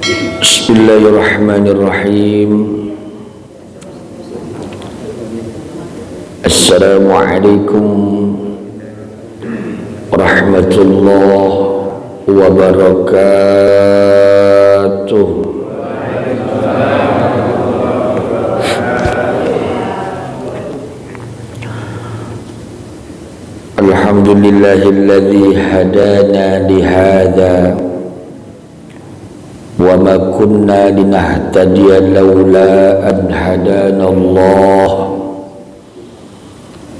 Bismillahirrahmanirrahim. Assalamualaikum warahmatullahi wabarakatuh. Alhamdulillahilladzi hadana lihada wa ma kunna linahtadiya laula an hadana Allah.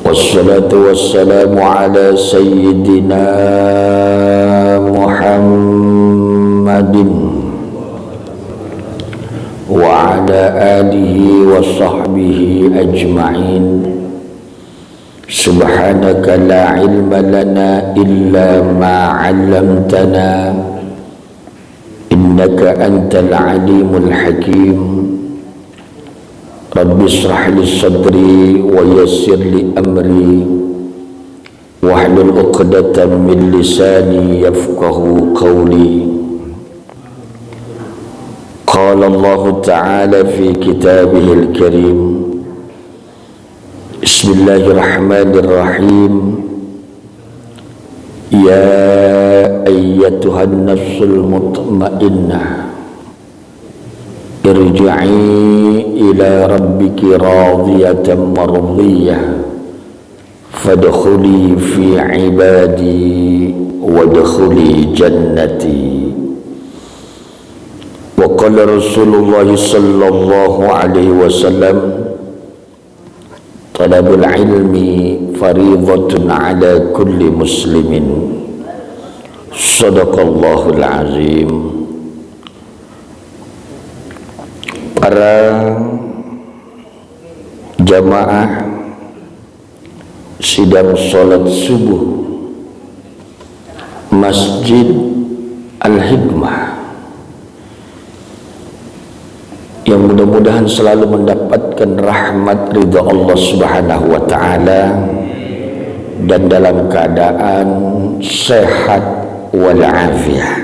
Wassalatu wassalamu ala sayyidina Muhammadin wa ala alihi wa sahbihi ajma'in. Subhanaka la ilma lana illa ma 'allamtana innaka antal alimul hakim. Rabbi israh li sadri wa yassir li amri wahlul 'uqdatam min lisani yafqahu qawli. Qala Allah ta'ala fi kitabihil karim. Bismillahirrahmanirrahim. Ya ayyatuhan nafsul mutmainnah irji'i ila rabbiki radiyatan mardiyah fadkhuli fi ibadi wadkhuli jannati. Wa qala Rasulullah sallallahu alaihi wasallam, talabul ilmi faridatun ala kulli muslimin. Sadaqallahul azim. Para jamaah sidang salat subuh Masjid Al-Hikmah yang mudah-mudahan selalu mendapatkan rahmat ridha Allah Subhanahu wa taala dan dalam keadaan sehat walafiat.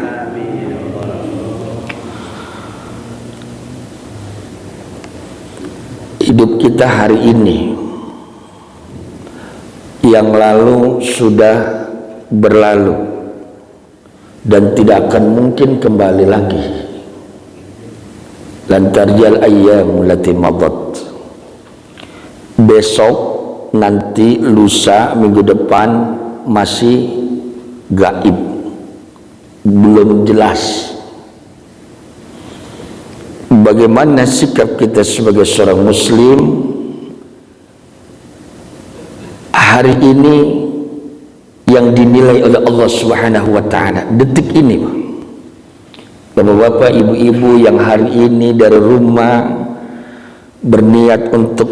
Hidup kita hari ini yang lalu sudah berlalu dan tidak akan mungkin kembali lagi. Lan tarjal ayyam lati madat. Besok, nanti, lusa, minggu depan masih gaib, belum jelas. Bagaimana sikap kita sebagai seorang muslim hari ini yang dinilai oleh Allah Subhanahu wa taala detik ini, bapak-bapak, ibu-ibu yang hari ini dari rumah berniat untuk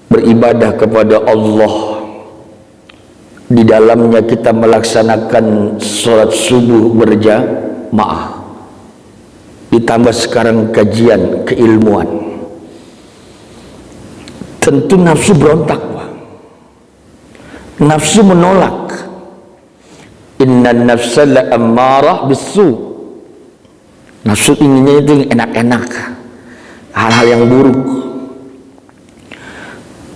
beribadah kepada Allah. Di dalamnya kita melaksanakan sholat subuh berjamaah, ditambah sekarang kajian keilmuan. Tentu nafsu berontak, Pak. Nafsu menolak. Innan nafsa la'ammarah bisu. Nafsu inginnya itu enak-enak, hal-hal yang buruk.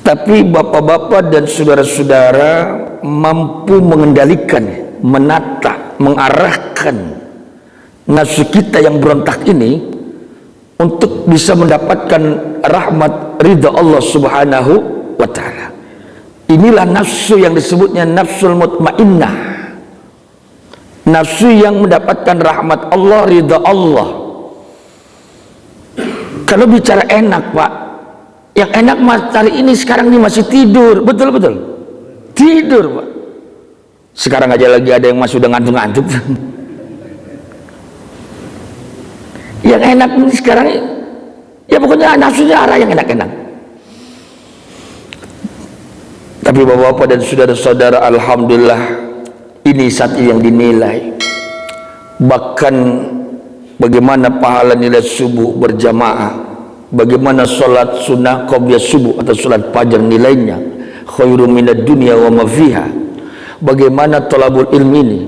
Tapi bapak-bapak dan saudara-saudara mampu mengendalikan, menata, mengarahkan nafsu kita yang berontak ini untuk bisa mendapatkan rahmat ridha Allah Subhanahu wa ta'ala. Inilah nafsu yang disebutnya nafsul mutmainnah, nafsu yang mendapatkan rahmat Allah, ridha Allah. Kalau bicara enak, Pak, yang enak mas hari ini sekarang ini masih tidur, betul-betul tidur, Pak. Sekarang aja lagi ada yang masih udah ngantuk-ngantuk. Yang enak ini sekarang ya pokoknya nafsunya arah yang enak-enak. Tapi bapak-bapak dan saudara-saudara, alhamdulillah ini saat yang dinilai. Bahkan bagaimana pahala nilai subuh berjamaah, bagaimana sholat sunnah qobliyah subuh atau sholat fajar nilainya khairum minad dunya wa ma fiha. Bagaimana thalabul ilmi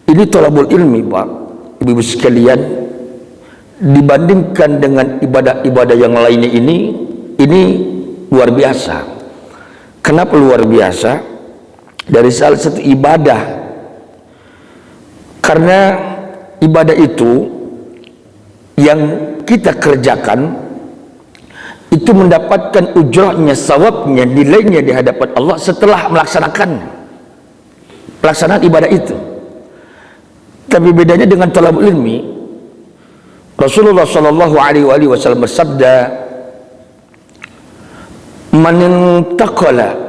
ini thalabul ilmi, Pak, ibu-ibu sekalian, dibandingkan dengan ibadah-ibadah yang lainnya ini luar biasa. Kenapa luar biasa? Dari salah satu ibadah, karena ibadah itu yang kita kerjakan itu mendapatkan ujrahnya, sawabnya, nilainya di hadapan Allah setelah melaksanakan pelaksanaan ibadah itu. Tapi bedanya dengan talabul ilmi, Rasulullah sallallahu alaihi wasallam bersabda, "Man intaqala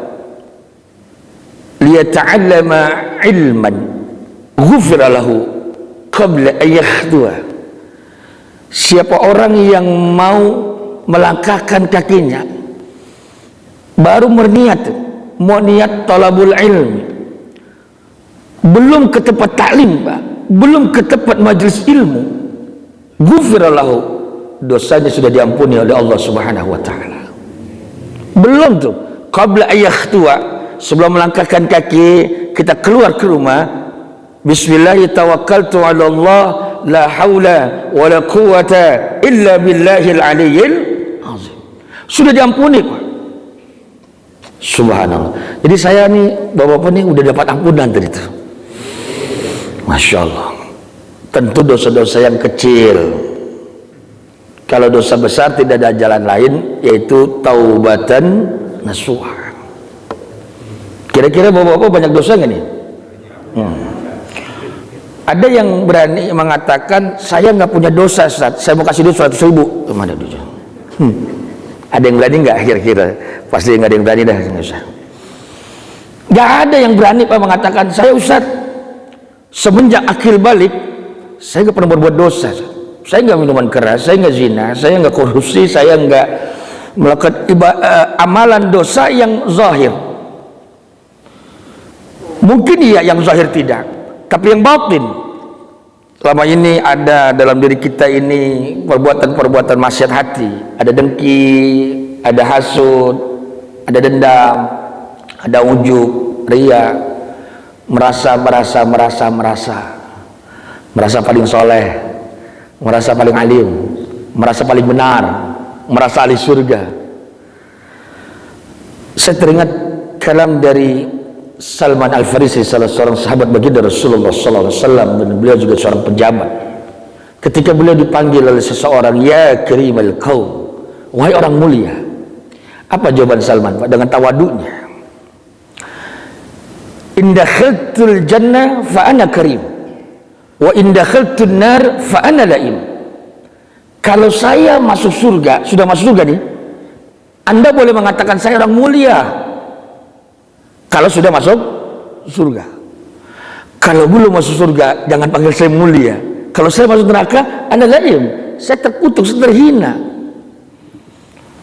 liyata'allama ilman, ghufira lahu qabla an yakhdhuwa." Siapa orang yang mau melangkahkan kakinya, baru mau niat talabul ilmi, belum ke tempat taklim, belum ke tempat majlis ilmu, ghufira lahu, dosanya sudah diampuni oleh Allah Subhanahu wa taala. Belum tuh, qabla ayakhtua, sebelum melangkahkan kaki kita keluar ke rumah, bismillah tawakkaltu ala Allah, la haula wa la quwata illa billahil aliyyil azim. Sudah diampuni, Pak. Subhanallah. Jadi saya nih, bapak-bapak nih udah dapat ampunan dari itu. Masya Allah. Tentu dosa-dosa yang kecil. Kalau dosa besar tidak ada jalan lain, yaitu taubatan nasuha. Kira-kira bapak-bapak banyak dosa nggak nih? Ada yang berani mengatakan, saya nggak punya dosa, Ustaz. Saya mau kasih duit 100.000. Kemana dosa? Ada yang berani nggak kira-kira? Pasti nggak ada yang berani dah. Nggak ada yang berani Pak mengatakan, saya Ustaz, semenjak akil balik, saya nggak pernah berbuat dosa. Saya nggak minuman keras, saya nggak zina, saya nggak korupsi, saya nggak melakukan amalan dosa yang zahir. Mungkin iya yang zahir tidak, tapi yang batin. Selama ini ada dalam diri kita ini perbuatan-perbuatan maksiat hati, ada dengki, ada hasud, ada dendam, ada ujub, riya, merasa paling soleh, merasa paling alim, merasa paling benar, merasa ahli surga. Saya teringat kalam dari Salman Al-Farisi, salah seorang sahabat baginda Rasulullah SAW, dan beliau juga seorang pejabat. Ketika beliau dipanggil oleh seseorang, ya karimal qaum, wahai orang mulia, apa jawaban Salman, Pak, dengan tawadunya? In dakhaltul jannah fa ana karim, wa in dakhaltun nar fa ana laim. Kalau saya masuk surga, sudah masuk surga nih, Anda boleh mengatakan saya orang mulia kalau sudah masuk surga. Kalau belum masuk surga, jangan panggil saya mulia. Kalau saya masuk neraka, Anda laim, saya terkutuk, saya terhina.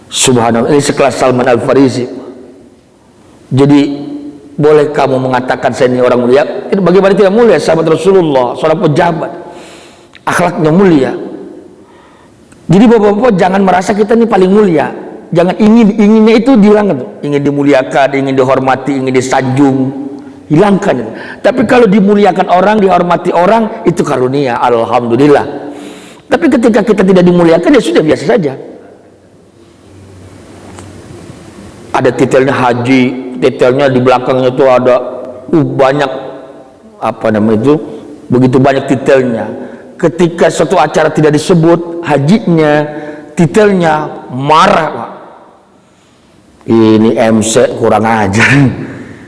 Subhanallah, ini sekelas Salman Al-Farisi. Jadi boleh kamu mengatakan saya ini orang mulia? Itu bagaimana tidak mulia? Sahabat Rasulullah, seorang pejabat, akhlaknya mulia. Jadi bapak-bapak jangan merasa kita ini paling mulia. Jangan inginnya itu dihilangkan, ingin dimuliakan, ingin dihormati, ingin disanjung, hilangkan itu. Tapi kalau dimuliakan orang, dihormati orang, itu karunia, alhamdulillah. Tapi ketika kita tidak dimuliakan, ya sudah biasa saja. Ada titelnya haji, titelnya di belakangnya itu ada banyak itu, begitu banyak titelnya. Ketika suatu acara tidak disebut hajinya, titelnya, marah, Pak. Ini MC kurang ajar.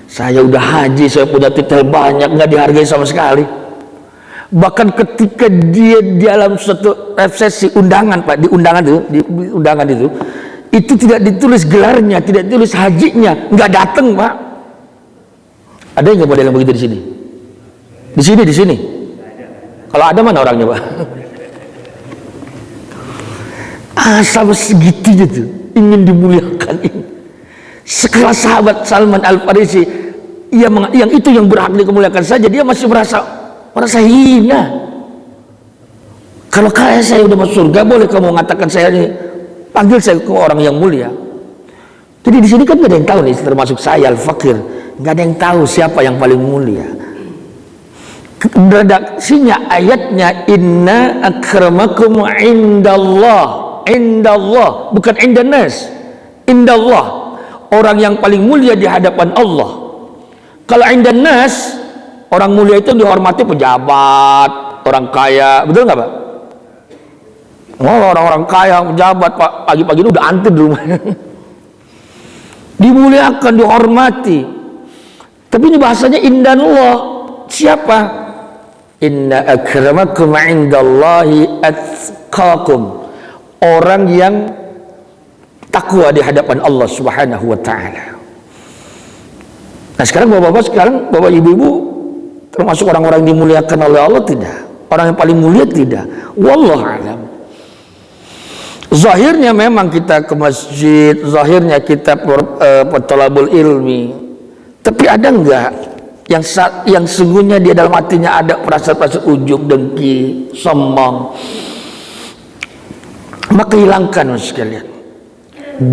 Saya udah haji, saya punya titel banyak, nggak dihargai sama sekali. Bahkan ketika dia di dalam suatu resepsi undangan, Pak, di undangan itu tidak ditulis gelarnya, tidak ditulis hajinya, nggak datang, Pak. Ada yang nggak model yang begitu di sini? Di sini. Kalau ada mana orangnya, Pak? Sampai segitunya tuh, ingin dimuliakan ini. Sekelas sahabat Salman Al-Farisi, yang itu yang berhak dikemuliakan saja, dia masih merasa hina. Kalau saya udah masuk surga, boleh kamu mengatakan saya ini, panggil saya ke orang yang mulia. Jadi di sini kan nggak ada yang tahu nih, termasuk saya Al-Fakir, nggak ada yang tahu siapa yang paling mulia. redaksinya ayatnya inna akramakum indallah, bukan indanas, indallah, orang yang paling mulia di hadapan Allah. Kalau indanas, orang mulia itu dihormati pejabat, orang kaya, betul nggak Pak? Oh, orang-orang kaya, pejabat Pak, pagi-pagi itu udah antri di rumah. Dimuliakan, dihormati. Tapi ini bahasanya indallah. Siapa? Inna akramakum indallahi atqakum, orang yang takwa di hadapan Allah Subhanahu wa taala. Nah, sekarang bapak-bapak, sekarang bapak ibu-ibu termasuk orang-orang yang dimuliakan oleh Allah tidak? Orang yang paling mulia tidak? Wallahu a'lam. Zahirnya memang kita ke masjid, zahirnya kita bertolabul ilmi, tapi ada enggak yang sungguhnya di dalam hatinya ada perasaan-perasaan ujub, dengki, sombong? Maka hilangkan sekalian,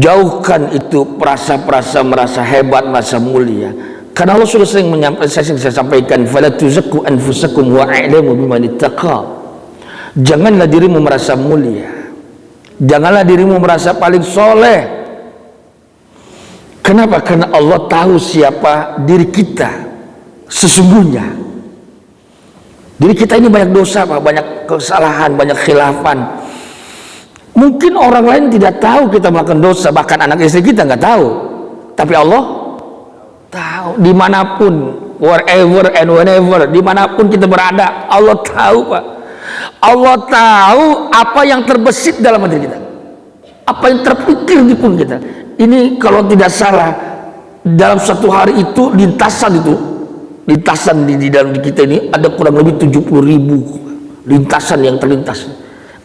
jauhkan itu perasa-perasa merasa hebat, merasa mulia. Karena Allah sudah sering menyampaikan, saya sampaikan, fala tuzakku anfusakum wa a'lamu biman ittaqa. Janganlah dirimu merasa mulia, janganlah dirimu merasa paling soleh. Kenapa? Karena Allah tahu siapa diri kita sesungguhnya. Diri kita ini banyak dosa Pak, banyak kesalahan, banyak khilafan. Mungkin orang lain tidak tahu kita melakukan dosa, bahkan anak istri kita nggak tahu, tapi Allah tahu. Dimanapun, wherever and whenever, dimanapun kita berada, Allah tahu Pak. Allah tahu apa yang terbesit dalam hati kita, apa yang terpikir di pun kita. Ini kalau tidak salah, dalam satu hari itu lintasan di dalam kita ini ada kurang lebih 70.000 lintasan yang terlintas.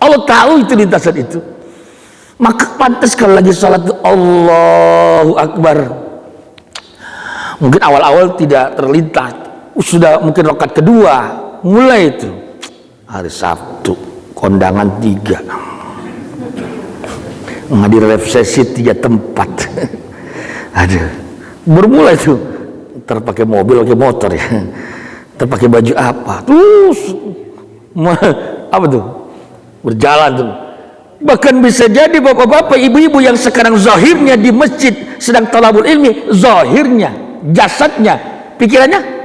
Allah tahu itu lintasan itu. Maka pantas kalau lagi sholat itu Allahu Akbar, mungkin awal-awal tidak terlintas, sudah mungkin rakaat kedua mulai itu. Hari Sabtu kondangan 3, menghadiri resepsi 3 tempat. Aduh, bermulai tuh, terpakai mobil, pakai motor ya, terpakai baju apa, terus apa tuh, berjalan tuh. Bahkan bisa jadi bapak-bapak, ibu-ibu yang sekarang zahirnya di masjid sedang talabul ilmi, zahirnya, jasadnya, pikirannya,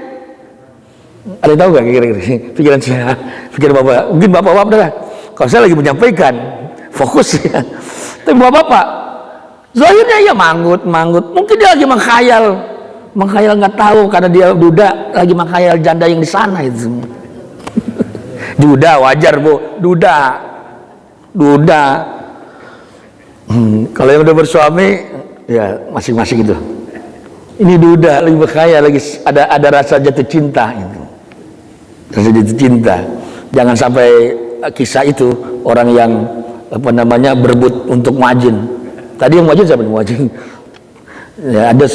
ada tahu gak kira-kira pikiran saya, pikiran bapak? Mungkin bapak-bapak dah, kalau saya lagi menyampaikan fokus ya, tapi bapak-bapak zahirnya ya manggut, mungkin dia lagi menghayal nggak tahu, karena dia duda, lagi menghayal janda yang di sana itu. Duda wajar Bu, duda. Kalau yang udah bersuami ya masing-masing itu. Ini duda, lagi berkhayal, lagi ada rasa jatuh cinta itu. Rasa jatuh cinta. Jangan sampai kisah itu orang yang berebut untuk muadzin. Tadi yang muadzin siapa? Muadzin. Ya, ada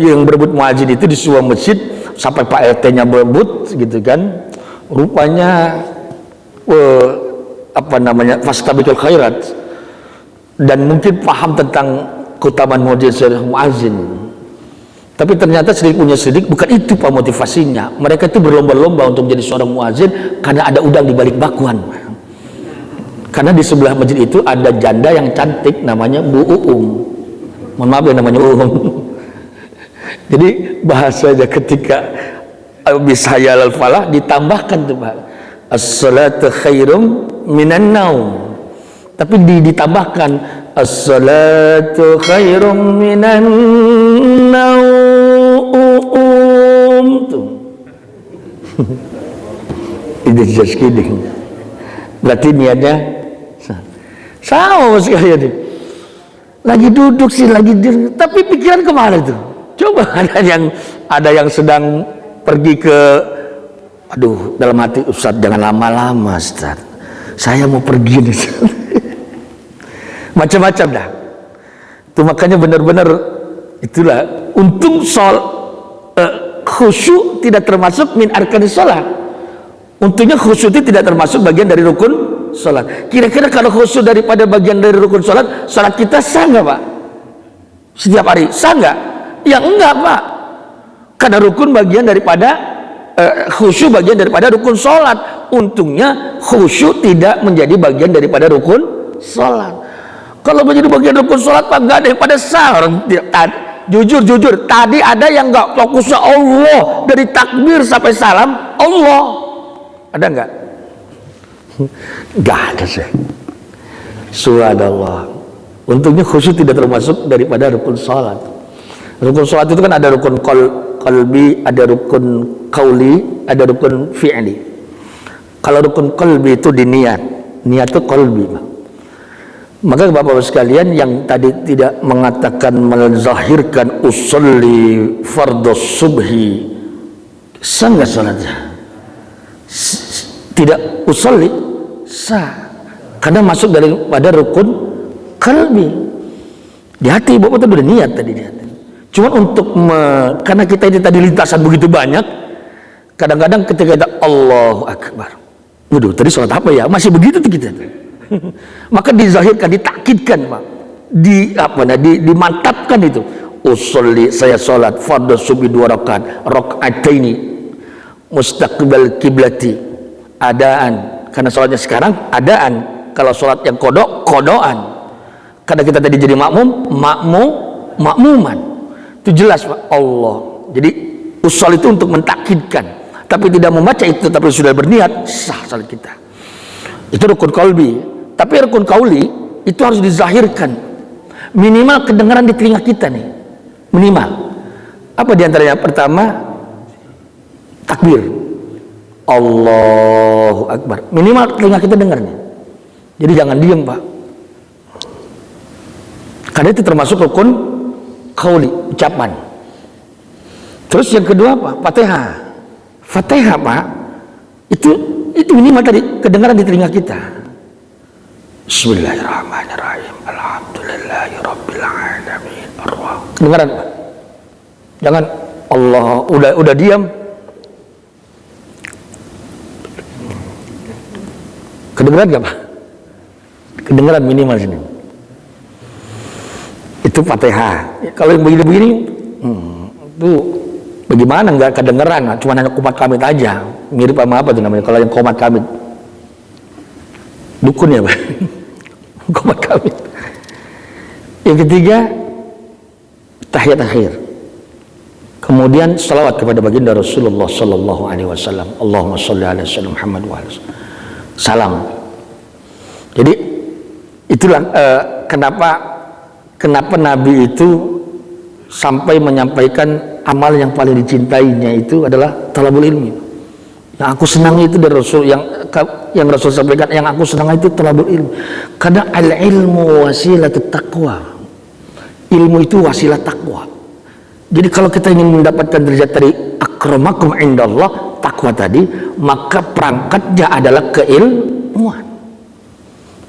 yang berebut muadzin itu di sebuah masjid, sampai Pak RT-nya berebut gitu kan. Rupanya fastabiqul khairat, dan mungkin paham tentang keutamaan muadzin. Tapi ternyata sedikit bukan itu Pak motivasinya. Mereka itu berlomba-lomba untuk menjadi seorang muadzin karena ada udang di balik bakwan. Karena di sebelah masjid itu ada janda yang cantik namanya Bu Uum. Mohon maaf ya namanya Uum. Jadi bahasanya ketika bisa hayal al-falah ditambahkan tuh Pak, as-salatu khairum minan naum. Tapi ditambahkan as-salatu khairum minan naum tuh. Itu just kidding. Berarti niatnya sama sekali. Lagi duduk sih, tapi pikiran kemana tuh? Coba ada yang sedang pergi ke, aduh, dalam hati, Ustaz jangan lama-lama Ustaz, saya mau pergi nih. Macam-macam dah. Itu makanya benar-benar itulah, untung khusyuk tidak termasuk min arkanis salat. Untungnya khusyuk itu tidak termasuk bagian dari rukun salat. Kira-kira kalau khusyuk daripada bagian dari rukun salat, salat kita sah nggak Pak? Setiap hari sah nggak? Ya enggak Pak. Karena rukun bagian daripada khusyuk bagian daripada rukun sholat. Untungnya khusyuk tidak menjadi bagian daripada rukun sholat. Kalau menjadi bagian rukun sholat Pak, nggak ada yang pada sahur. Jujur tadi ada yang nggak fokusnya Allah dari takbir sampai salam Allah. Ada nggak? Nggak ada sih. Subhanallah. Untungnya khusyuk tidak termasuk daripada rukun sholat. Rukun sholat itu kan ada rukun qalbi, ada rukun qauli, ada rukun fi'li. Kalau rukun qalbi itu di niat itu qalbi. Maka Bapak-Bapak sekalian yang tadi tidak mengatakan menzahirkan usolli fardhu subhi, sah nggak sholatnya? Tidak usolli, sah, karena masuk daripada rukun qalbi. Di hati Bapak itu udah niat tadi di hati. Cuma untuk karena kita ini tadi lintasan begitu banyak, kadang-kadang ketika kita Allahu Akbar, waduh tadi sholat apa ya? Masih begitu tuh kita. Maka dizahirkan, ditakkidkan Pak, dimantapkan itu. Usolli, saya sholat fardhu subhi 2 rakaataini mustaqbal kiblati, adaan, karena sholatnya sekarang adaan. Kalau sholat yang kodoan, karena kita tadi jadi makmuman. Itu jelas Pak, Allah. Jadi usul itu untuk mentakkidkan, tapi tidak membaca itu, tapi sudah berniat, sah salat kita. Itu rukun qalbi. Tapi rukun qauli itu harus dizahirkan, minimal kedengaran di telinga kita nih, minimal. Apa diantaranya? Pertama, takbir Allahu Akbar, minimal telinga kita dengarnya. Jadi jangan diam Pak, karena itu termasuk rukun qauli, ucapan. Terus yang kedua Pak, Fatihah Pak, itu minimal tadi kedengaran di telinga kita. Bismillahirrahmanirrahim, alhamdulillahirabbil alamin, kedengaran Pak. Jangan Allah udah diam. Kedengaran gak Pak? Kedengaran minimal sini. Itu Fatihah. Kalau yang begini-begini itu bagaimana nggak kedengeran? Cuma hanya komat kamit aja, mirip sama apa tuh namanya kalau yang komat kamit, dukun ya Pak. Komat kamit. Yang ketiga, tahiyat akhir. Kemudian salawat kepada baginda Rasulullah sallallahu alaihi wasallam. Allahumma shalli ala sayyidina Muhammad wa ala salam. Jadi itulah kenapa Nabi itu sampai menyampaikan amal yang paling dicintainya itu adalah talabul ilmi. Yang aku senang itu dari Rasul, yang Rasul sampaikan, yang aku senang itu talabul ilmi. Karena al-ilmu wasilatut taqwa. Ilmu itu wasilah takwa. Jadi kalau kita ingin mendapatkan derajat dari akramakum indallah, takwa tadi, maka perangkatnya adalah keilmuan.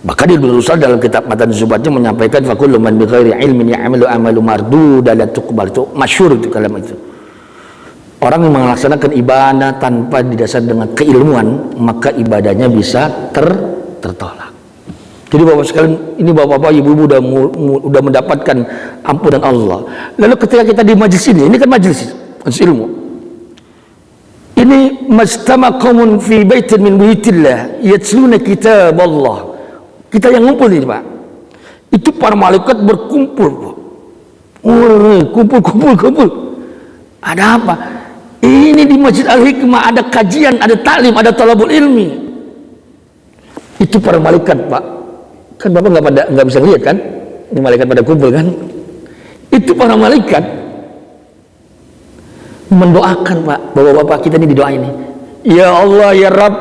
Maka di Rasul dalam kitab Matan Zubatnya menyampaikan fakullu man bi ghairi ilmin ya'malu amalu marduda la tuqbal. Itu masyhur itu kalimat itu. Orang yang melaksanakan ibadah tanpa didasar dengan keilmuan, maka ibadahnya bisa tertolak. Jadi Bapak sekalian, ini Bapak-bapak, Ibu-ibu udah mendapatkan ampunan Allah. Lalu ketika kita di majlis ini kan majlis ilmu. Ini majtama qaumun fi baitin min buyutillah yatluna kitab Allah. Kita yang ngumpul ini Pak, itu para malaikat berkumpul Pak. Kumpul. Ada apa? Ini di Masjid Al-Hikmah ada kajian, ada taklim, ada talabul ilmi. Itu para malaikat Pak. Kan Bapak nggak bisa lihat kan? Ini malaikat pada kumpul kan? Itu para malaikat mendoakan Pak. Bapak-bapak kita ini didoa ini. Ya Allah ya Rabb,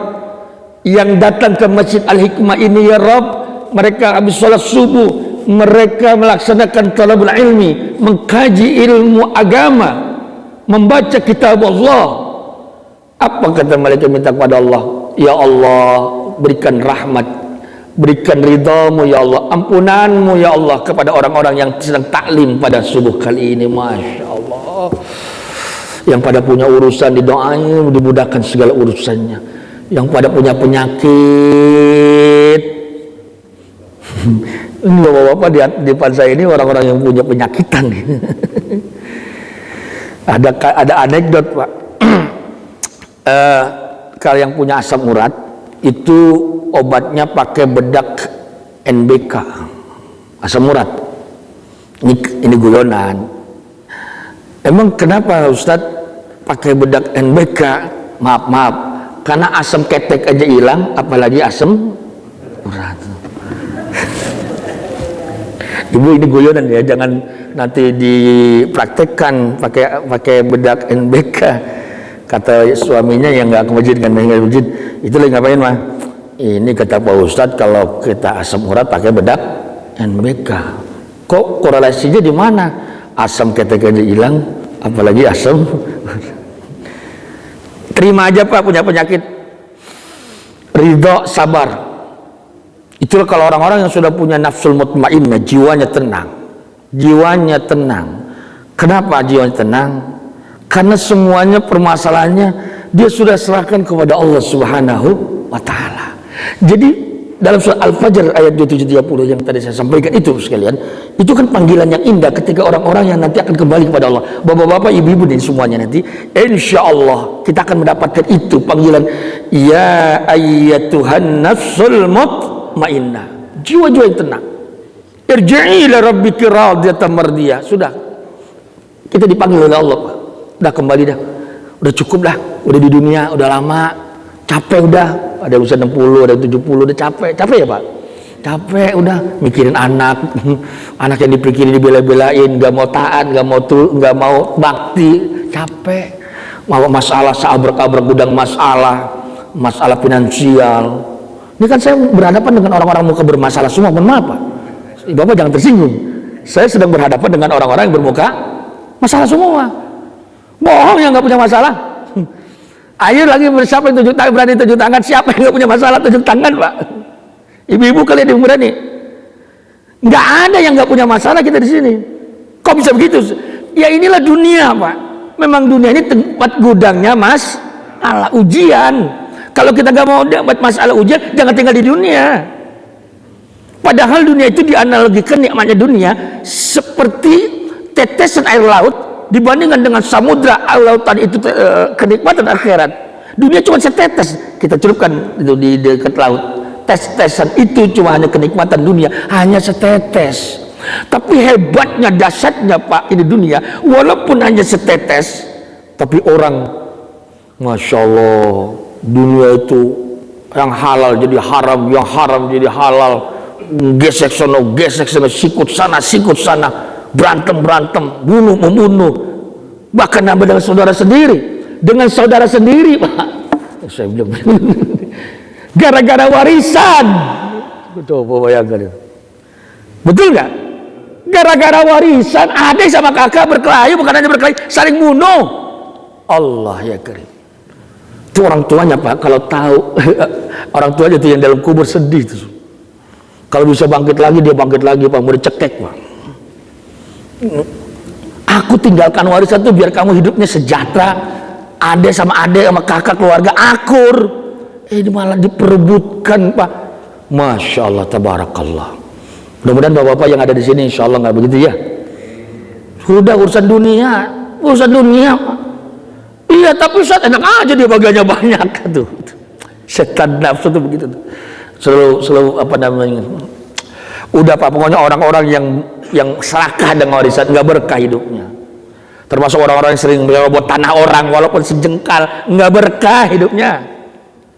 yang datang ke Masjid Al-Hikmah ini ya Rabb, mereka habis sholat subuh, mereka melaksanakan talabul ilmi, mengkaji ilmu agama, membaca kitab Allah. Apa kata malaikat minta kepada Allah? Ya Allah, berikan rahmat, berikan ridhamu ya Allah, ampunanmu ya Allah kepada orang-orang yang sedang taklim pada subuh kali ini. Masya Allah, yang pada punya urusan didoain, dimudahkan segala urusannya. Yang pada punya penyakit, ini bapak-bapak di depan saya ini orang-orang yang punya penyakitan. Ada anekdot Pak. Kalau yang punya asam urat itu obatnya pakai bedak NBK, asam urat. Ini guyonan. Emang kenapa Ustadz pakai bedak NBK? Maaf, karena asam ketek aja hilang, apalagi asam urat. Ibu, ini guyonan ya, jangan nanti dipraktekkan pakai bedak NBK. Kata suaminya yang nggak ke masjid, kan nggak ke masjid, itu lagi ngapain mah? Ini kata Pak Ustadz, kalau kita asam urat pakai bedak NBK. Kok korelasinya di mana? Asam ketek aja hilang, apalagi asam. Terima aja Pak punya penyakit. Ridho, sabar. Itulah kalau orang-orang yang sudah punya nafsul mutmainnah, jiwanya tenang. Jiwanya tenang. Kenapa jiwanya tenang? Karena semuanya permasalahannya dia sudah serahkan kepada Allah Subhanahu wa Ta'ala. Jadi dalam surat Al-Fajr ayat 2730 yang tadi saya sampaikan itu sekalian, itu kan panggilan yang indah ketika orang-orang yang nanti akan kembali kepada Allah. Bapak-bapak, ibu-ibu dan semuanya nanti insya Allah kita akan mendapatkan itu panggilan, ya ayyatuhan nafsul mutmainnah, jiwa-jiwa yang tenang, irji'i ila rabbiki radiyatan mardiyah. Sudah kita dipanggil oleh Allah, Pak. Udah kembali dah, udah cukup dah, udah di dunia udah lama, capek udah, ada usia 60, ada 70, udah capek ya Pak, capek udah mikirin anak yang dipikirin, dibela-belain, gak mau taat, gak mau bakti, capek, mau masalah seabrek-abrek gudang masalah finansial. Ini kan saya berhadapan dengan orang-orang muka bermasalah semua, mohon maaf Pak, Bapak jangan tersinggung, saya sedang berhadapan dengan orang-orang yang bermuka masalah semua. Bohong yang nggak punya masalah. Ayo lagi siapa yang tunjuk tangan, berani tunjuk tangan? Siapa yang nggak punya masalah tunjuk tangan Pak? Ibu-ibu kalian yang berani. Nggak ada yang nggak punya masalah kita di sini. Kok bisa begitu? Ya inilah dunia Pak. Memang dunia ini tempat gudangnya masalah, ujian. Kalau kita nggak mau dapat masalah ujian, jangan tinggal di dunia. Padahal dunia itu dianalogikan nikmatnya dunia seperti tetesan air laut dibandingkan dengan samudra lautan itu, kenikmatan akhirat. Dunia cuma setetes, kita celupkan itu di dekat laut, tes-tesan itu cuma hanya kenikmatan dunia, hanya setetes. Tapi hebatnya, dahsyatnya Pak, ini dunia walaupun hanya setetes, tapi orang Masya Allah, dunia itu yang halal jadi haram, yang haram jadi halal, gesek sono, sikut sana, berantem, membunuh, bahkan nambah dengan saudara sendiri, Pak. Saya bilang gara-gara warisan. Betul, bayangkan itu. Betul nggak? Gara-gara warisan, adik sama kakak berkelahi, bukan hanya berkelahi, saling bunuh. Allah ya karim. Itu orang tuanya Pak, kalau tahu orang tuanya itu yang dalam kubur sedih tuh. Kalau bisa bangkit lagi, dia bangkit lagi Pak, mau dicekek Pak. Aku tinggalkan warisan tuh biar kamu hidupnya sejahtera, adek sama kakak keluarga akur. Ini malah diperebutkan Pak. Masya Allah, tabarakallah. Mudah-mudahan bapak-bapak yang ada di sini insya Allah nggak begitu ya. Sudah urusan dunia Pak. Iya, tapi Ustaz enak aja dia bagiannya banyak tuh. Setan nafsu tuh begitu tuh. Selalu apa namanya? Udah Pak, pokoknya orang-orang yang serakah dengan warisan nggak berkah hidupnya. Termasuk orang-orang yang sering menyerobot tanah orang walaupun sejengkal, nggak berkah hidupnya.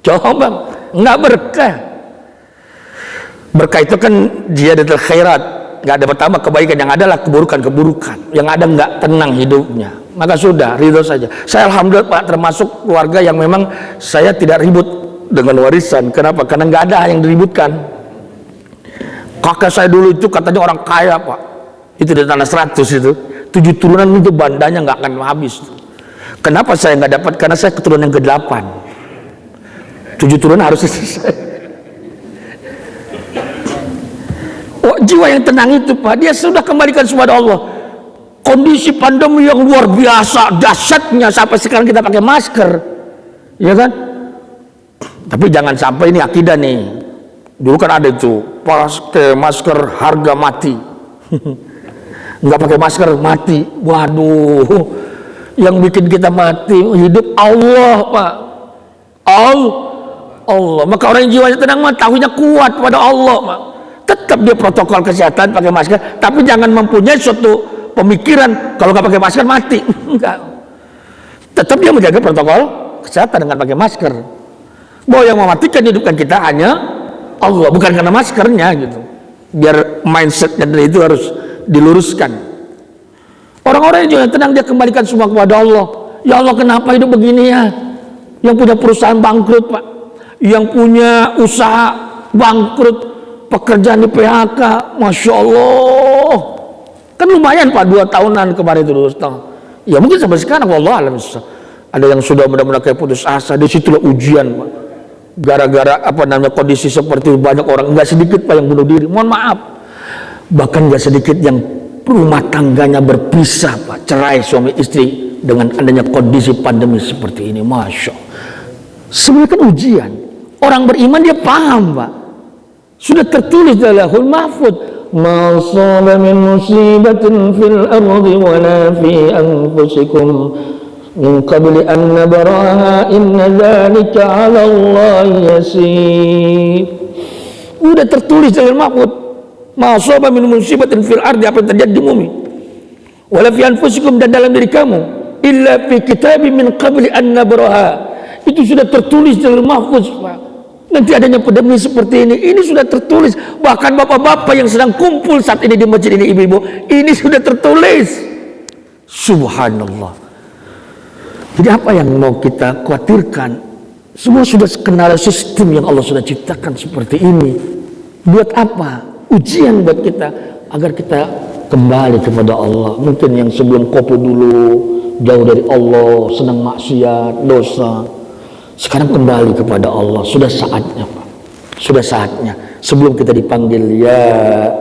Coba nggak berkah. Berkah itu kan ziyadatul khairat, nggak ada pertama kebaikan, yang adalah keburukan, yang ada nggak tenang hidupnya. Maka sudah ridho saja. Saya alhamdulillah Pak termasuk keluarga yang memang saya tidak ribut dengan warisan. Kenapa? Karena nggak ada yang diributkan. Kakak saya dulu itu katanya orang kaya Pak, itu di tanah 100 itu 7 turunan itu bandanya nggak akan habis. Kenapa saya nggak dapat? Karena saya keturunan yang ke-8. 7 turunan harus selesai. Oh, jiwa yang tenang itu Pak, dia sudah kembalikan kepada Allah. Kondisi pandemi yang luar biasa dahsyatnya sampai sekarang kita pakai masker, ya kan? Tapi jangan sampai ini akidah nih. Dulu kan ada itu pakai masker harga mati. Nggak pakai masker mati. Waduh, yang bikin kita mati hidup Allah Pak. Allah. Maka orang yang jiwanya tenang mah tauhidnya kuat pada Allah mah. Tetap dia protokol kesehatan pakai masker, tapi jangan mempunyai suatu pemikiran kalau nggak pakai masker mati. Enggak. Tetap dia menjaga protokol kesehatan dengan pakai masker. Bahwa yang mematikan hidupkan kita hanya Allah, bukan karena maskernya gitu. Biar mindsetnya dari itu harus diluruskan. Orang-orang yang juga tenang dia kembalikan semua kepada Allah. Ya Allah, kenapa hidup begini ya? Yang punya perusahaan bangkrut Pak, yang punya usaha bangkrut, pekerjaan di PHK, Masya Allah. Kan lumayan Pak, 2 tahunan kemarin itu ya mungkin sampai sekarang Allah alam. Ada yang sudah benar-benar kayak putus asa. Disitulah ujian Pak. Gara-gara kondisi seperti itu, banyak orang, nggak sedikit Pak yang bunuh diri. Mohon maaf, bahkan nggak sedikit yang rumah tangganya berpisah Pak, cerai suami istri dengan adanya kondisi pandemi seperti ini. Masya Allah, sebenarnya kan ujian. Orang beriman dia paham Pak, sudah tertulis dalam Lauhul Mahfuz, ma asaba min musibatin fil ardi wala fi anfusikum min qabli an nabraha inna dzalika 'ala Allah yasir. Udah tertulis dalam Mahfuz, ma asaba min musibatin fil ardi, apa yang terjadi di bumi, wala fi anfusikum, dan dalam diri kamu, illa fi kitabim min qabli an nabraha. Itu sudah tertulis dalam Mahfuz Pak. Nanti adanya pandemi seperti ini sudah tertulis. Bahkan bapak-bapak yang sedang kumpul saat ini di masjid ini, ibu-ibu, ini sudah tertulis. Subhanallah. Jadi apa yang mau kita khawatirkan? Semua sudah kenal sistem yang Allah sudah ciptakan seperti ini. Buat apa? Ujian buat kita agar kita kembali kepada Allah. Mungkin yang sebelum kopi dulu jauh dari Allah, senang maksiat, dosa, sekarang kembali kepada Allah. Sudah saatnya Pak, sudah saatnya. Sebelum kita dipanggil ya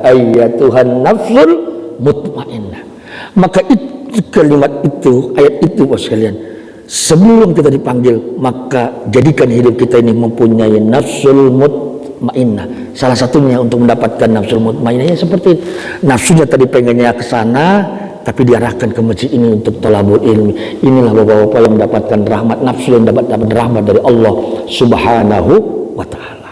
ayyatuhan nafsul mutmainnah, maka itu kalimat itu, ayat itu Bapak sekalian, sebelum kita dipanggil, maka jadikan hidup kita ini mempunyai nafsul mutmainnah. Salah satunya untuk mendapatkan nafsul mutmainnah seperti itu. Nafsunya tadi pengennya ke sana, tapi diarahkan ke masjid ini untuk talabul ilmi. Inilah bapak-bapak yang mendapatkan rahmat, nafsu yang dapat rahmat dari Allah Subhanahu wa ta'ala.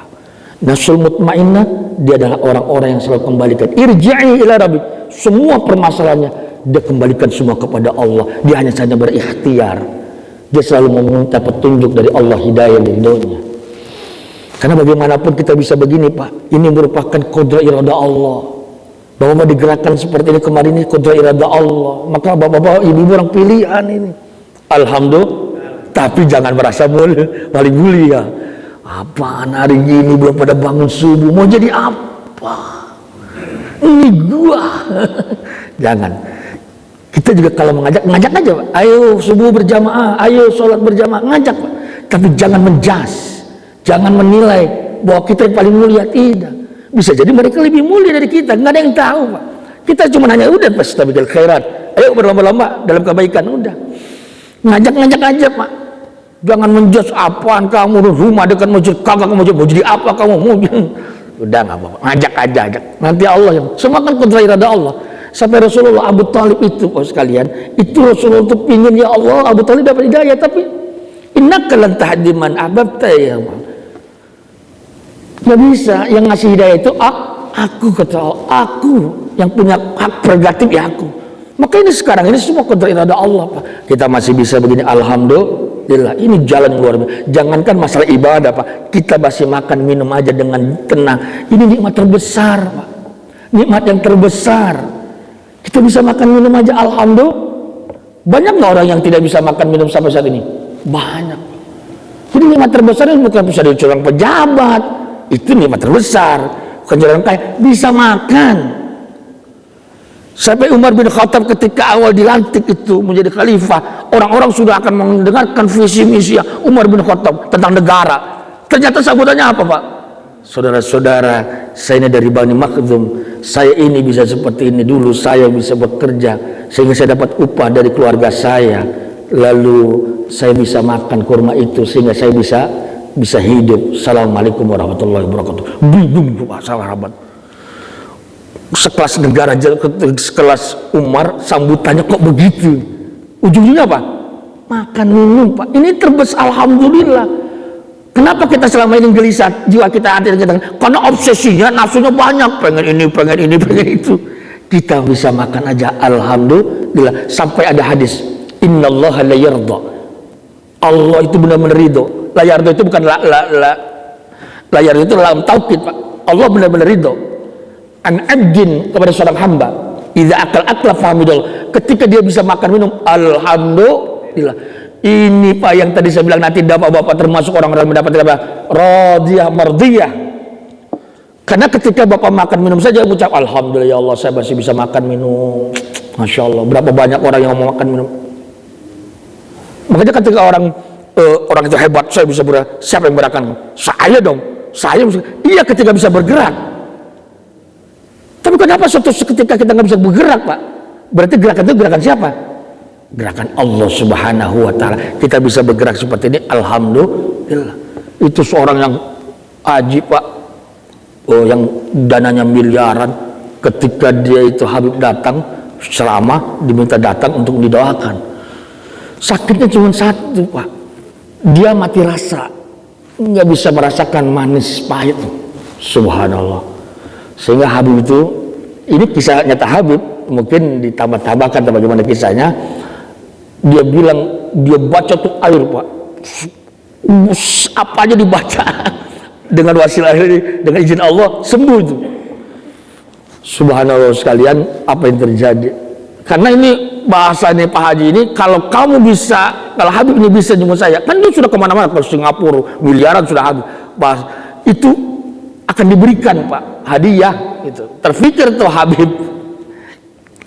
Nafsul mutmainnah, dia adalah orang-orang yang selalu kembalikan, irji'i ila rabbik, semua permasalahannya dia kembalikan semua kepada Allah. Dia hanya saja berikhtiar, dia selalu meminta petunjuk dari Allah, hidayah dari doanya. Karena bagaimanapun kita bisa begini Pak, ini merupakan qadar irada Allah. Bapak-bapak digerakkan seperti ini kemarin, ini qadar irada Allah. Maka bapak-bapak, ibu-ibu orang pilihan ini, alhamdulillah. Tapi jangan merasa paling mulia. Apaan hari ini belum pada bangun subuh, mau jadi apa? Ini gua. Jangan. Kita juga kalau ngajak aja Pak. Ayo subuh berjamaah, ayo sholat berjamaah, ngajak Pak. Tapi jangan menjas, jangan menilai bahwa kita yang paling mulia. Tidak. Bisa jadi mereka lebih mulia dari kita, nggak ada yang tahu Pak. Kita cuma hanya udah fastabiqul khairat, ayo berlomba-lomba dalam kebaikan, udah. Ngajak aja Pak. Jangan menjudge apaan kamu, rumah dekat masjid kagak mau jadi apa kamu, mau udah nggak apa-apa, ngajak aja. Nanti Allah yang semua kan qadar irada Allah. Sampai Rasulullah Abu Talib itu sekalian, itu Rasulullah itu pingin ya Allah Abu Talib dapat hidayah, tapi innaka lan tahdi man ahbabta ya Allah. Nggak bisa, yang ngasih hidayah itu aku, kata Allah, aku yang punya hak prerogatif ya aku. Maka ini sekarang ini semua qadar irada Allah Pak. Kita masih bisa begini, alhamdulillah. Ini jalan luar biasa. Jangankan masalah ibadah Pak, kita masih makan minum aja dengan tenang. Ini nikmat terbesar Pak, nikmat yang terbesar. Kita bisa makan minum aja, alhamdulillah. Banyak nggak orang yang tidak bisa makan minum sampai saat ini? Banyak. Jadi nikmat terbesar ini bukan bisa dari seorang pejabat, itu nikmat terbesar. Bukan orang kaya bisa makan. Sampai Umar bin Khattab ketika awal dilantik itu menjadi khalifah, orang-orang sudah akan mendengarkan visi misi Umar bin Khattab tentang negara. Ternyata sambutannya apa Pak? Saudara-saudara, saya ini dari Bani Makhzum, saya ini bisa seperti ini dulu, saya bisa bekerja sehingga saya dapat upah dari keluarga saya, lalu saya bisa makan kurma itu sehingga saya bisa hidup. Assalamualaikum warahmatullahi wabarakatuh. Bingung Pak sahabat. Sekelas negara, sekelas Umar, sambutannya kok begitu? Ujungnya apa? Makan minum Pak. Ini terbesar, alhamdulillah. Kenapa kita selama ini gelisah, jiwa kita, hati kita? Karena obsesinya, nafsunya banyak, pengen ini, pengen ini, pengen itu. Kita bisa makan aja, alhamdulillah. Sampai ada hadis, innallaha la yarda, Allah itu benar-benar ridho. La yarda itu bukan la yarda itu dalam taukid, Pak. Allah benar-benar ridho an abdin, kepada seorang hamba, idza akal famidul, ketika dia bisa makan minum, alhamdulillah. Ini Pak yang tadi saya bilang, nanti bapak-bapak termasuk orang-orang mendapat apa? Radiyah mardiyah. Karena ketika bapak makan minum saja ucap alhamdulillah ya Allah, saya masih bisa makan minum. Masya Allah, berapa banyak orang yang mau makan minum. Makanya ketika orang itu hebat, saya bisa bergerak. Siapa yang bergerakkan? Saya dong. Saya bisa. Iya, ketika bisa bergerak. Tapi kenapa suatu ketika kita nggak bisa bergerak, Pak? Berarti gerakan itu gerakan siapa? Gerakan Allah Subhanahu wa Ta'ala. Kita bisa bergerak seperti ini, alhamdulillah. Itu seorang yang haji, Pak, yang dananya miliaran, ketika dia itu Habib datang, selama diminta datang untuk didoakan, sakitnya cuma satu, Pak, dia mati rasa, nggak bisa merasakan manis pahit. Subhanallah. Sehingga Habib itu, ini kisah nyata Habib, mungkin ditambah-tambahkan bagaimana kisahnya. Dia bilang, dia baca tuh air, Pak, apa aja dibaca dengan wasilah ini, dengan izin Allah sembuh itu. Subhanallah sekalian, apa yang terjadi? Karena ini bahasanya Pak Haji ini, kalau kamu bisa, kalau Habib ini bisa jemput saya, kan dia sudah kemana-mana, ke Singapura, miliaran sudah habis. Bahas itu akan diberikan, Pak, hadiah gitu. Terfikir tuh Habib,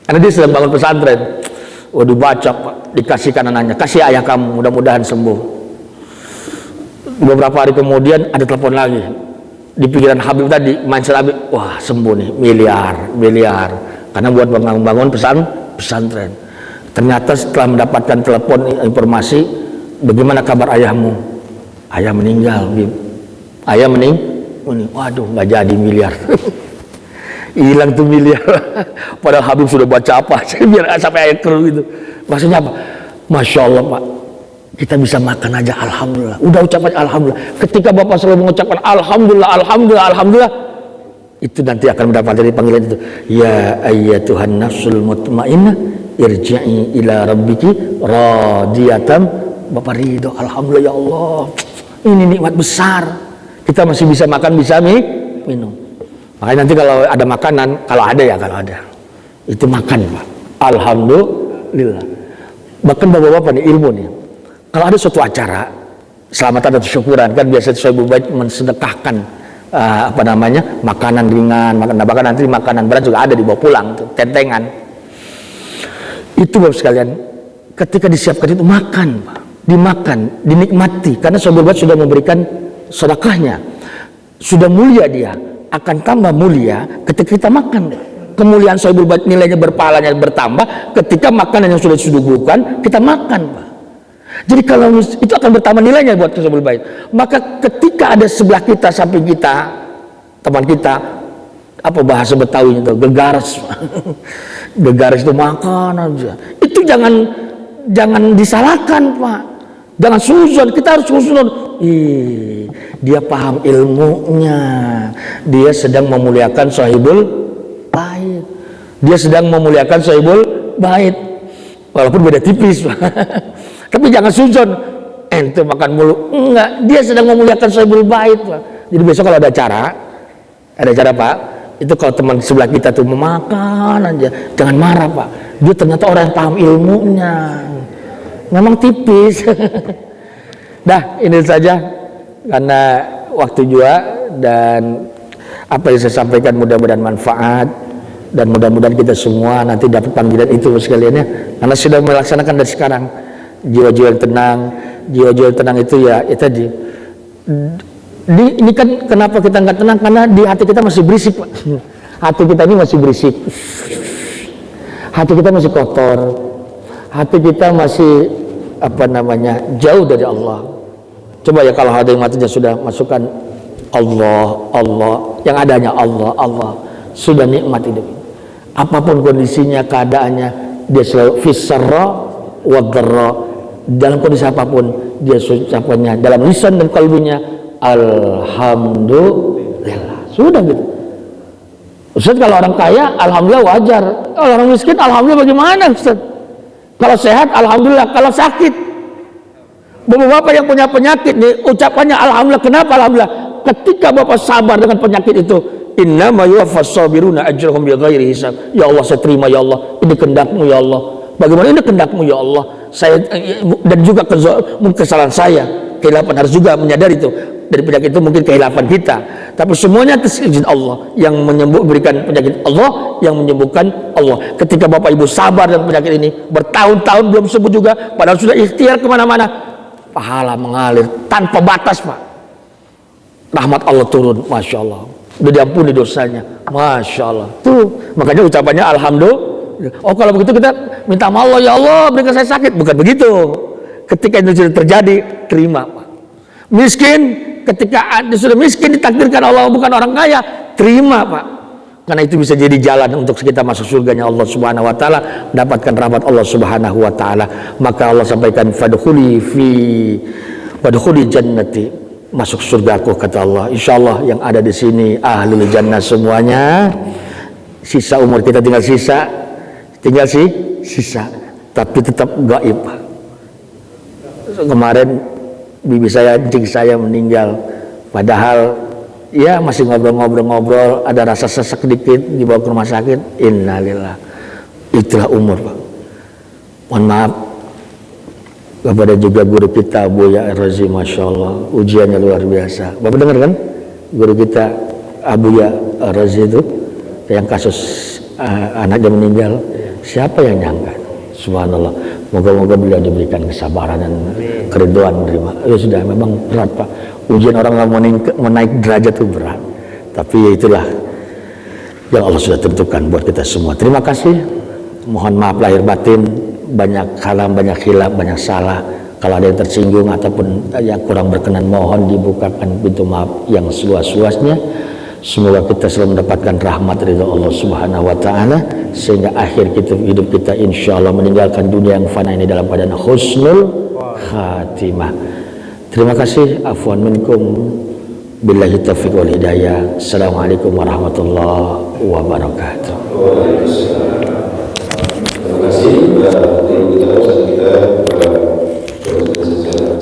karena dia sedang bangun pesantren. Oh, dibaca, Pak, dikasihkan anaknya, kasih ayah kamu, mudah-mudahan sembuh. Beberapa hari kemudian ada telepon lagi. Di pikiran Habib tadi, mindset Habib, wah sembuh nih, miliar. Karena buat bangun pesantren. Ternyata setelah mendapatkan telepon informasi, bagaimana kabar ayahmu? Ayah meninggal, Bib. Ayah waduh, nggak jadi miliar. Hilang tuh miliar. Padahal Habib sudah baca apa biar sampai ayat keruh itu. Maksudnya apa? Masya Allah, Pak, kita bisa makan aja, alhamdulillah. Udah ucapan alhamdulillah. Ketika Bapak selalu mengucapkan alhamdulillah, itu nanti akan mendapat dari panggilan itu, ya ayyatuhan nafsul mutmainnah irji'i ila rabbiki radiyatan. Bapak ridho, alhamdulillah ya Allah, ini nikmat besar. Kita masih bisa makan, bisa minum. Makanya nanti kalau ada makanan, kalau ada, itu makan, Pak. Alhamdulillah. Bahkan bapak-bapak nih, ilmu nih, kalau ada suatu acara selamatan atau syukuran, kan biasa saya baik mensedekahkan makanan ringan, bahkan nanti makanan berat juga ada dibawa pulang, tuh, tentengan. Itu Bapak sekalian, ketika disiapkan itu makan, Pak, dimakan, dinikmati, karena sahabat sudah memberikan sedekahnya, sudah mulia dia. Akan tambah mulia ketika kita makan. Kemuliaan Sohibul Bait, nilainya berpahalanya bertambah ketika makanan yang sudah disuguhkan kita makan, Pak. Jadi kalau itu akan bertambah nilainya buat Sohibul Bait. Maka ketika ada sebelah kita, samping kita, teman kita, apa bahasa Betawi itu, gegares. Gegares itu makan aja. Itu jangan disalahkan, Pak. Jangan suzon, kita harus suzon. Dia paham ilmunya, dia sedang memuliakan Sohibul Bait, dia sedang memuliakan Sohibul Bait, walaupun beda tipis, Pak. Tapi jangan suzon, ente makan mulu, enggak, dia sedang memuliakan Sohibul Bait, Pak. Jadi besok kalau ada acara, Pak, itu kalau teman sebelah kita tuh memakan aja, jangan marah, Pak. Dia ternyata orang yang paham ilmunya, memang tipis. Dah, ini saja. Karena waktu juga, dan apa yang saya sampaikan mudah-mudahan manfaat, dan mudah-mudahan kita semua nanti dapat panggilan itu sekalian ya, karena sudah melaksanakan dari sekarang. Jiwa-jiwa yang tenang itu ya tadi. Ini kan kenapa kita nggak tenang, karena di hati kita masih berisik, Pak. Hati kita ini masih berisik, hati kita masih kotor, hati kita masih jauh dari Allah. Coba ya kalau ada yang matinya sudah masukkan Allah, yang adanya Allah, sudah nikmat hidup. Apapun kondisinya, keadaannya, dia selalu fisarra wa dharra. Dalam kondisi apapun dia ucapannya, dalam lisan dan kalbunya alhamdulillah. Sudah gitu. Ustaz, kalau orang kaya alhamdulillah wajar. Kalau orang miskin alhamdulillah bagaimana Ustaz? Kalau sehat alhamdulillah, kalau sakit. Bapak-bapak yang punya penyakit nih ucapannya alhamdulillah. Kenapa alhamdulillah? Ketika Bapak sabar dengan penyakit itu, innama yuwaffas sabiruna ajrahum bighairi hisab. Ya Allah, saya terima ya Allah. Ini kehendak-Mu ya Allah. Bagaimana ini kehendak-Mu ya Allah? Saya dan juga kesalahan saya, kehilapan harus juga menyadari itu. Dari penyakit itu mungkin kehilapan kita, tapi semuanya atas izin Allah. Yang berikan penyakit Allah, yang menyembuhkan Allah. Ketika Bapak Ibu sabar dengan penyakit ini bertahun-tahun belum sembuh juga, padahal sudah ikhtiar kemana-mana, pahala mengalir tanpa batas, Pak. Rahmat Allah turun, Masya Allah. Udah diampuni dosanya, Masya Allah. Tuh, makanya ucapannya alhamdulillah. Oh, kalau begitu kita minta sama Allah, ya Allah berikan saya sakit. Bukan begitu. Ketika itu sudah terjadi, terima, Pak. Miskin, ketika sudah miskin ditakdirkan Allah bukan orang kaya, terima, Pak. Karena itu bisa jadi jalan untuk kita masuk surganya Allah Subhanahu wa taala, mendapatkan rahmat Allah Subhanahu wa taala. Maka Allah sampaikan fadkhuli jannati, masuk surgaku, kata Allah. Insyaallah yang ada di sini ahlul jannah semuanya. Sisa umur kita tinggal sisa, tapi tetap gaib, Pak. Kemarin bibi saya, cing saya meninggal, padahal ya masih ngobrol-ngobrol, ada rasa sesak dikit, dibawa ke rumah sakit. Innalillah. Itulah umur, Pak. Mohon maaf kepada juga guru kita Buya Razi, Masya Allah, ujiannya luar biasa. Bapak dengar kan guru kita Buya Razi itu yang kasus anaknya meninggal? Siapa yang nyangka? Subhanallah. Moga-moga beliau diberikan kesabaran dan keriduan menerima. Ya sudah, memang berat, Pak. Ujian orang mau naik derajat itu berat. Tapi ya itulah yang Allah sudah tentukan buat kita semua. Terima kasih. Mohon maaf lahir batin, banyak kalam, banyak khilaf, banyak salah. Kalau ada yang tersinggung ataupun yang kurang berkenan, mohon dibukakan pintu maaf yang seluas-luasnya. Semoga kita selalu mendapatkan rahmat ridha Allah Subhanahu wa taala, sehingga akhir hidup kita insyaallah meninggalkan dunia yang fana ini dalam keadaan husnul khatimah. Terima kasih. Afwan minkum, billahi taufiq wal hidayah. Assalamualaikum warahmatullahi wabarakatuh. Terima kasih. Kita